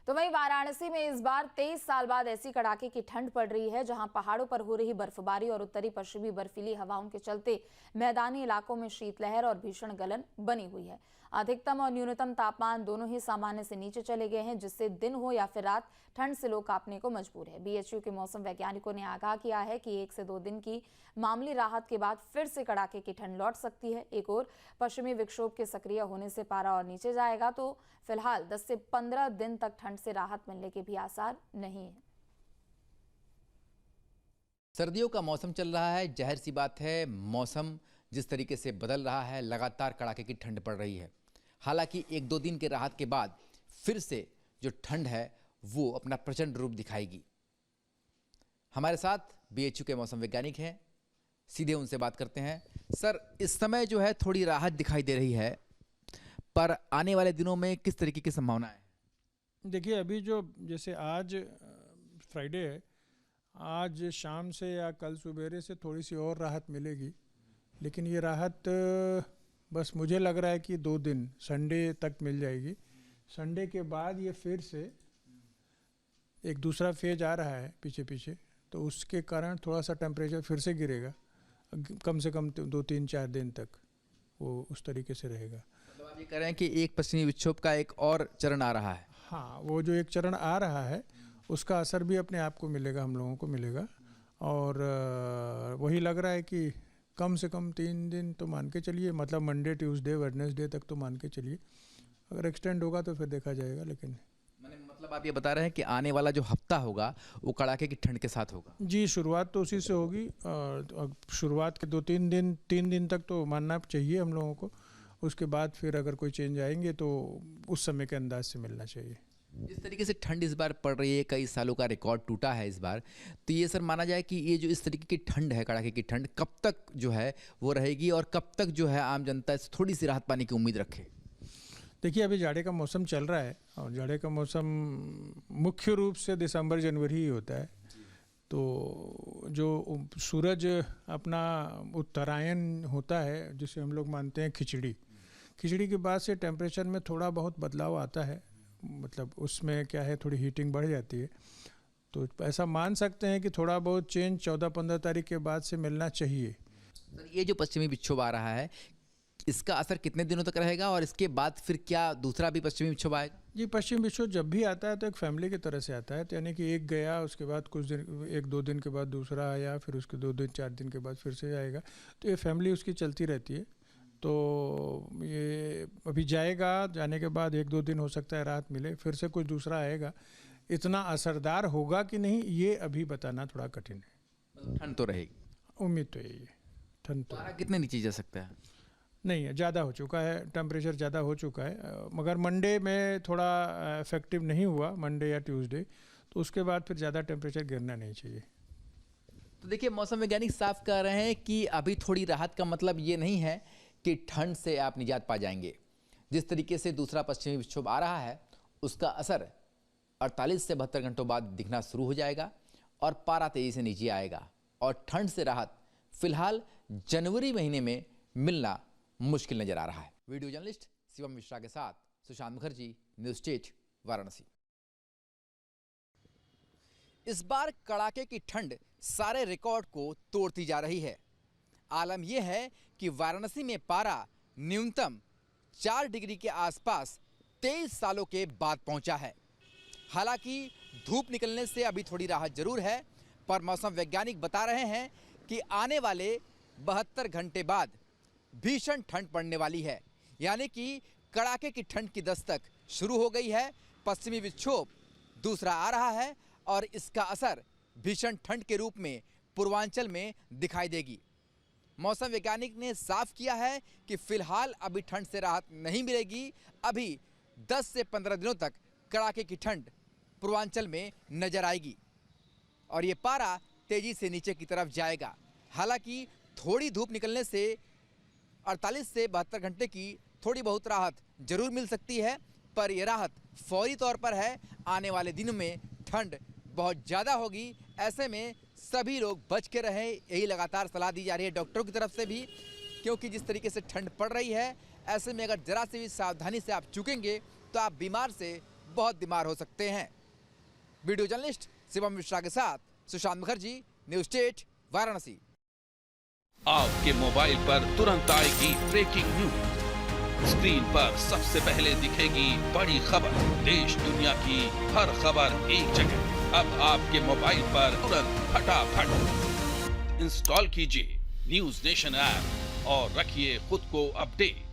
तो वहीं वाराणसी में इस बार 23 साल बाद ऐसी कड़ाके की ठंड पड़ रही है जहां पहाड़ों पर हो रही बर्फबारी और उत्तरी पश्चिमी बर्फीली हवाओं के चलते मैदानी इलाकों में शीतलहर और भीषण गलन बनी हुई है। अधिकतम और न्यूनतम तापमान दोनों ही सामान्य से नीचे चले गए हैं, जिससे दिन हो या फिर रात ठंड से लोग कांपने को मजबूर है। बीएचयू के मौसम वैज्ञानिकों ने आगाह किया है कि 1 से 2 दिन की मामूली राहत के बाद फिर से कड़ाके की ठंड लौट सकती है। एक और पश्चिमी विक्षोभ के सक्रिय होने से पारा और नीचे जाएगा, तो फिलहाल 10 से 15 दिन तक ठंड से राहत मिलने के भी आसार नहीं है। सर्दियों का मौसम चल रहा है, जाहिर सी बात है मौसम जिस तरीके से बदल रहा है, लगातार कड़ाके की ठंड पड़ रही है। हालांकि 1-2 दिन के राहत के बाद फिर से जो ठंड है वो अपना प्रचंड रूप दिखाएगी। हमारे साथ बीएचयू के मौसम वैज्ञानिक हैं, सीधे उनसे बात करते हैं। सर, इस समय जो है थोड़ी राहत दिखाई दे रही है, पर आने वाले दिनों में किस तरीके की संभावना है? देखिए, अभी जो जैसे आज फ्राइडे है, आज शाम से या कल सुबेरे से थोड़ी सी और राहत मिलेगी, लेकिन ये राहत बस मुझे लग रहा है कि 2 दिन संडे तक मिल जाएगी। संडे के बाद ये फिर से एक दूसरा फेज आ रहा है पीछे, तो उसके कारण थोड़ा सा टेम्परेचर फिर से गिरेगा, कम से कम 2-3-4 दिन तक वो उस तरीके से रहेगा। मतलब आप ये कह रहे हैं कि एक पश्चिमी विक्षोभ का एक और चरण आ रहा है? हाँ, वो जो एक चरण आ रहा है उसका असर भी अपने आप को मिलेगा, हम लोगों को मिलेगा। और वही लग रहा है कि कम से कम 3 दिन तो मान के चलिए, मतलब मंडे, ट्यूसडे, वेडनेसडे तक तो मान के चलिए। अगर एक्सटेंड होगा तो फिर देखा जाएगा। लेकिन मतलब आप ये बता रहे हैं कि आने वाला जो हफ्ता होगा वो कड़ाके की ठंड के साथ होगा? जी, शुरुआत तो उसी से होगी। शुरुआत के 3 दिन तक तो मानना चाहिए हम लोगों को। उसके बाद फिर अगर कोई चेंज आएंगे तो उस समय के अंदाज से मिलना चाहिए। जिस तरीके से ठंड इस बार पड़ रही है, कई सालों का रिकॉर्ड टूटा है इस बार, तो ये सर माना जाए कि ये जो इस तरीके की ठंड है, कड़ाके की ठंड, कब तक जो है वो रहेगी और कब तक जो है आम जनता इससे थोड़ी सी राहत पाने की उम्मीद रखे? देखिए, अभी जाड़े का मौसम चल रहा है और जाड़े का मौसम मुख्य रूप से दिसंबर जनवरी ही होता है। तो जो सूरज अपना उत्तरायण होता है, जिसे हम लोग मानते हैं खिचड़ी के बाद से टेम्परेचर में थोड़ा बहुत बदलाव आता है। मतलब उसमें क्या है, थोड़ी हीटिंग बढ़ जाती है। तो ऐसा मान सकते हैं कि थोड़ा बहुत चेंज 14-15 तारीख के बाद से मिलना चाहिए। सर, ये जो पश्चिमी विक्षोभ आ रहा है, इसका असर कितने दिनों तक रहेगा और इसके बाद फिर क्या दूसरा भी पश्चिमी विक्षोभ आएगा? जी, पश्चिमी विक्षोभ जब भी आता है तो एक फैमिली की तरह से आता है। तो यानी कि एक गया, उसके बाद कुछ दिन, 1-2 दिन के बाद दूसरा आया, फिर उसके 2-4 दिन के बाद फिर से आएगा। तो ये फैमिली उसकी चलती रहती है। तो ये अभी जाएगा, जाने के बाद 1-2 दिन हो सकता है राहत मिले, फिर से कुछ दूसरा आएगा। इतना असरदार होगा कि नहीं, ये अभी बताना थोड़ा कठिन है। ठंड तो रहेगी? उम्मीद तो यही है, ठंड तो। कितने नीचे जा सकता है? नहीं, ज़्यादा हो चुका है, टेम्परेचर ज़्यादा हो चुका है। मगर मंडे में थोड़ा इफेक्टिव नहीं हुआ, मंडे या ट्यूसडे, तो उसके बाद फिर ज़्यादा टेम्परेचर गिरना नहीं चाहिए। तो देखिए, मौसम वैज्ञानिक साफ कह रहे हैं कि अभी थोड़ी राहत का मतलब ये नहीं है कि ठंड से आप निजात पा जाएंगे। जिस तरीके से दूसरा पश्चिमी विक्षोभ आ रहा है, उसका असर 48 से 72 घंटों बाद दिखना शुरू हो जाएगा और पारा तेजी से नीचे आएगा और ठंड से राहत फिलहाल जनवरी महीने में मिलना मुश्किल नजर आ रहा है। वीडियो जर्नलिस्ट शिवम मिश्रा के साथ सुशांत मुखर्जी, न्यूज़ स्टेट, वाराणसी। इस बार कड़ाके की ठंड सारे रिकॉर्ड को तोड़ती जा रही है। आलम यह है कि वाराणसी में पारा न्यूनतम 4 डिग्री के आसपास 23 सालों के बाद पहुंचा है। हालांकि धूप निकलने से अभी थोड़ी राहत जरूर है, पर मौसम वैज्ञानिक बता रहे हैं कि आने वाले 72 घंटे बाद भीषण ठंड पड़ने वाली है। यानी कि कड़ाके की ठंड की दस्तक शुरू हो गई है। पश्चिमी विक्षोभ दूसरा आ रहा है और इसका असर भीषण ठंड के रूप में पूर्वांचल में दिखाई देगी। मौसम वैज्ञानिक ने साफ किया है कि फिलहाल अभी ठंड से राहत नहीं मिलेगी। अभी 10 से 15 दिनों तक कड़ाके की ठंड पूर्वांचल में नजर आएगी और ये पारा तेजी से नीचे की तरफ जाएगा। हालांकि थोड़ी धूप निकलने से 48 से 72 घंटे की थोड़ी बहुत राहत जरूर मिल सकती है, पर यह राहत फौरी तौर पर है। आने वाले दिनों में ठंड बहुत ज़्यादा होगी। ऐसे में सभी लोग बच के रहें, यही लगातार सलाह दी जा रही है डॉक्टरों की तरफ से भी, क्योंकि जिस तरीके से ठंड पड़ रही है, ऐसे में अगर ज़रा से भी सावधानी से आप चूकेंगे तो आप बीमार से बहुत बीमार हो सकते हैं। वीडियो जर्नलिस्ट शिवम मिश्रा के साथ सुशांत मुखर्जी, न्यूज स्टेट, वाराणसी। आपके मोबाइल पर तुरंत आएगी ब्रेकिंग न्यूज। स्क्रीन पर सबसे पहले दिखेगी बड़ी खबर। देश दुनिया की हर खबर एक जगह। अब आपके मोबाइल पर तुरंत फटाफट इंस्टॉल कीजिए न्यूज नेशन ऐप और रखिए खुद को अपडेट।